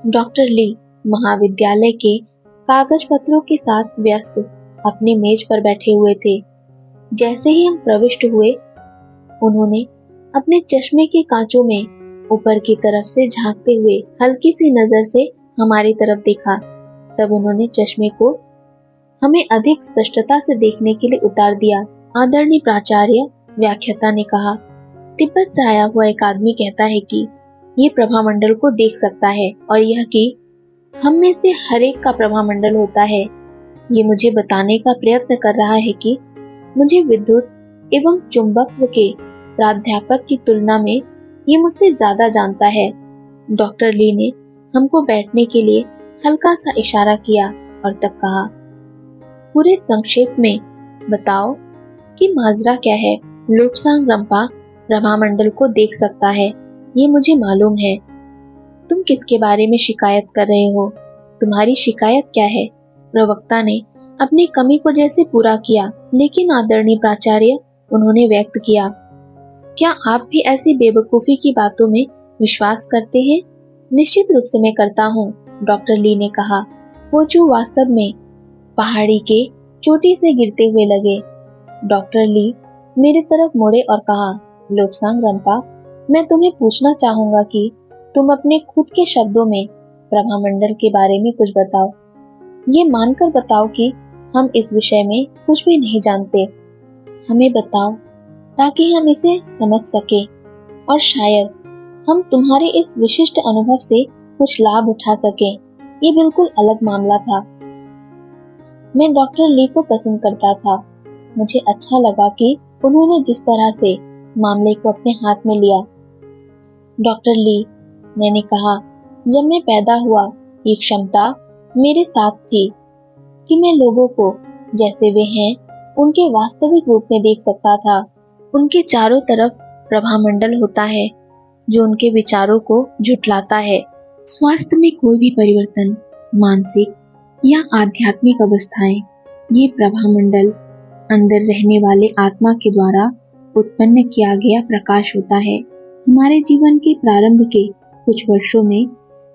Doctor Li महाविद्यालय के कागज पत्रों के साथ व्यस्त अपनी मेज पर बैठे हुए थे। जैसे ही हम प्रविष्ट हुए, उन्होंने अपने चश्मे के कांचों में ऊपर की तरफ से झांकते हुए हल्की सी नजर से हमारी तरफ देखा। तब उन्होंने चश्मे को हमें अधिक स्पष्टता से देखने के लिए उतार दिया। आदरणीय प्राचार्य, व्याख्याता ने कहा, तिब्बत से आया हुआ एक आदमी कहता है कि ये प्रभामंडल को देख सकता है और यह कि हम में से हर एक का प्रभामंडल होता है। ये मुझे बताने का प्रयत्न कर रहा है कि मुझे विद्युत एवं चुंबकत्व के प्राध्यापक की तुलना में ये मुझसे ज्यादा जानता है। डॉक्टर ली ने हमको बैठने के लिए हल्का सा इशारा किया और तब कहा, पूरे संक्षेप में बताओ कि माजरा क्या है। लोब्सांग रंपा प्रभामंडल को देख सकता है, ये मुझे मालूम है। तुम किसके बारे में शिकायत कर रहे हो? तुम्हारी शिकायत क्या है? प्रवक्ता ने अपनी कमी को जैसे पूरा किया, लेकिन आदरणीय प्राचार्य, उन्होंने व्यक्त किया, क्या आप भी ऐसी बेवकूफी की बातों में विश्वास करते हैं? निश्चित रूप से मैं करता हूँ, डॉक्टर ली ने कहा। वो जो वास्तव में पहाड़ी के चोटी से गिरते हुए लगे। डॉक्टर ली मेरी तरफ मुड़े और कहा, लोब्सांग रंपा, मैं तुम्हें पूछना चाहूंगा कि तुम अपने खुद के शब्दों में प्रभामंडल के बारे में कुछ बताओ। ये मानकर बताओ कि हम इस विषय में कुछ भी नहीं जानते। हमें बताओ ताकि हम इसे समझ सके और शायद हम तुम्हारे इस विशिष्ट अनुभव से कुछ लाभ उठा सके। ये बिल्कुल अलग मामला था। मैं डॉक्टर ली को पसंद करता था। मुझे अच्छा लगा कि उन्होंने जिस तरह से मामले को अपने हाथ में लिया। डॉक्टर ली, मैंने कहा, जब मैं पैदा हुआ ये क्षमता मेरे साथ थी कि मैं लोगों को जैसे वे हैं उनके वास्तविक रूप में देख सकता था। उनके चारों तरफ प्रभामंडल होता है जो उनके विचारों को झुठलाता है। स्वास्थ्य में कोई भी परिवर्तन, मानसिक या आध्यात्मिक अवस्थाएं, ये प्रभामंडल अंदर रहने वाले आत्मा के द्वारा उत्पन्न किया गया प्रकाश होता है। हमारे जीवन के प्रारंभ के कुछ वर्षों में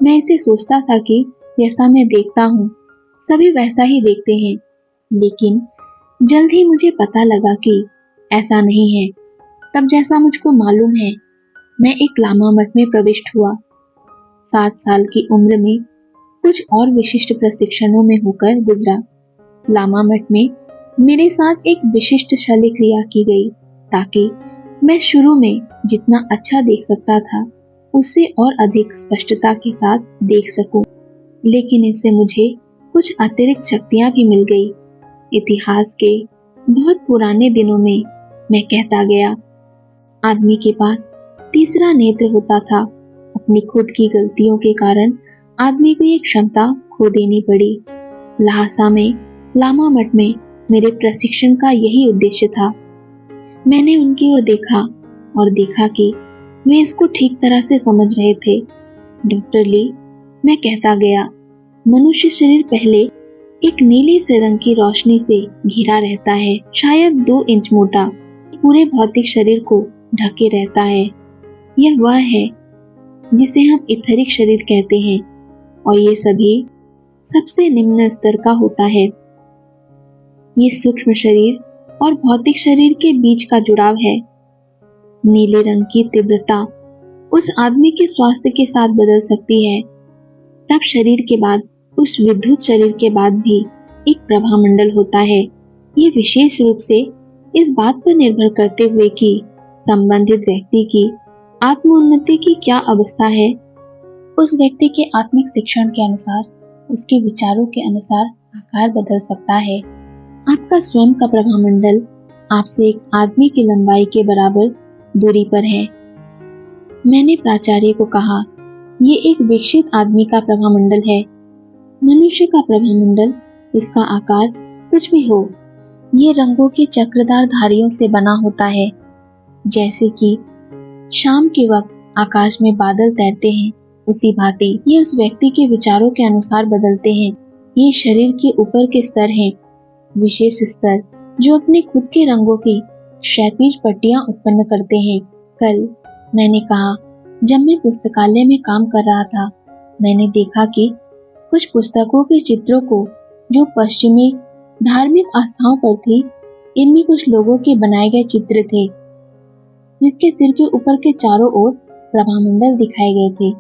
मैं इसे सोचता था कि जैसा मैं देखता हूँ सभी वैसा ही देखते हैं, लेकिन जल्द ही मुझे पता लगा कि ऐसा नहीं है। तब जैसा मुझको मालूम है, मैं एक लामा मठ में प्रविष्ट हुआ। 7 साल की उम्र में कुछ और विशिष्ट प्रशिक्षणों में होकर गुजरा। लामा मठ में मेरे साथ एक विशिष्ट शल्य क्रिया की गई ताकि मैं शुरू में जितना अच्छा देख सकता था उससे और अधिक स्पष्टता के साथ देख सकूं। लेकिन इससे मुझे कुछ अतिरिक्त शक्तियां भी मिल गई। इतिहास के बहुत पुराने दिनों में मैं कहता गया, आदमी के पास तीसरा नेत्र होता था। अपनी खुद की गलतियों के कारण आदमी को ये क्षमता खो देनी पड़ी। लहासा में लामा मठ में मेरे प्रशिक्षण का यही उद्देश्य था। मैंने उनकी ओर देखा और देखा कि वे इसको ठीक तरह से समझ रहे थे। डॉक्टर ली, मैं कहता गया, मनुष्य शरीर पहले एक नीली से रंग की रोशनी से घिरा रहता है, शायद 2 इंच मोटा, पूरे भौतिक शरीर को ढके रहता है। यह वह है जिसे हम इथरिक शरीर कहते हैं और ये सभी सबसे निम्न स्तर का होता है। ये सूक्ष्म शरीर और भौतिक शरीर के बीच का जुड़ाव है। नीले रंग की तीव्रता उस आदमी के स्वास्थ्य के साथ बदल सकती है। तब शरीर के बाद, उस विद्युत शरीर के बाद भी एक प्रभामंडल होता है। ये विशेष रूप से इस बात पर निर्भर करते हुए कि संबंधित व्यक्ति की आत्मोन्नति की क्या अवस्था है, उस व्यक्ति के आत्मिक शिक्षण के अनुसार, उसके विचारों के अनुसार आकार बदल सकता है। आपका स्वयं का प्रभामंडल आपसे एक आदमी की लंबाई के बराबर दूरी पर है। मैंने प्राचार्य को कहा, ये एक विकसित आदमी का प्रभामंडल है। मनुष्य का प्रभामंडल, इसका आकार कुछ भी हो, ये रंगों के चक्रदार धारियों से बना होता है। जैसे कि शाम के वक्त आकाश में बादल तैरते हैं, उसी भांति ये उस व्यक्ति के विचारों के अनुसार बदलते हैं। ये शरीर के ऊपर के स्तर हैं, विशेष स्तर जो अपने खुद के रंगों की क्षैतिज पट्टियां उत्पन्न करते हैं। कल मैंने कहा, जब मैं पुस्तकालय में काम कर रहा था मैंने देखा कि कुछ पुस्तकों के चित्रों को जो पश्चिमी धार्मिक आस्थाओं पर थी, इनमें कुछ लोगों के बनाए गए चित्र थे जिसके सिर के ऊपर के चारों ओर प्रभामंडल दिखाए गए थे।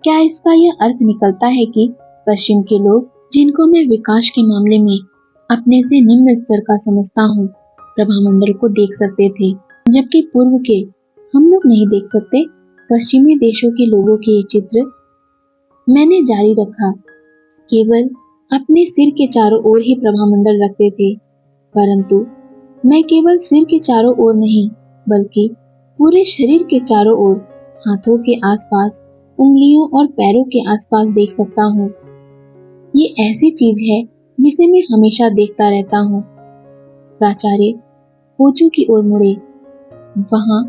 क्या इसका यह अर्थ निकलता है कि पश्चिम के लोग, जिनको मैं विकास के मामले में अपने से निम्न स्तर का समझता हूँ, प्रभामंडल को देख सकते थे, जबकि पूर्व के हम लोग नहीं देख सकते? पश्चिमी देशों के लोगों के ये चित्र मैंने जारी रखा, केवल अपने सिर के चारों ओर ही प्रभामंडल रखते थे, परंतु मैं केवल सिर के चारों ओर नहीं बल्कि पूरे शरीर के चारों ओर, हाथों के आसपास, उंगलियों और पैरों के आसपास देख सकता हूँ। ये ऐसी चीज है जिसे मैं हमेशा देखता रहता हूँ। प्राचार्य पोचू की ओर मुड़े। वहाँ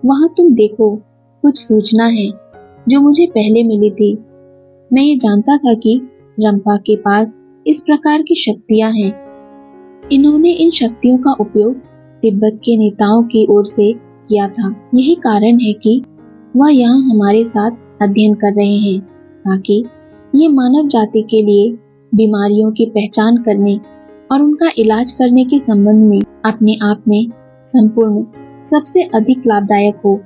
वहाँ तुम देखो, कुछ सूचना है जो मुझे पहले मिली थी। मैं ये जानता था कि रंपा के पास इस प्रकार की शक्तियां हैं। इन्होंने इन शक्तियों का उपयोग तिब्बत के नेताओं की ओर से किया था। यही कारण है कि वह यहाँ हमारे साथ अध्ययन कर रहे हैं, ताकि ये मानव जाति के लिए बीमारियों की पहचान करने और उनका इलाज करने के संबंध में अपने आप में संपूर्ण सबसे अधिक लाभदायक हो।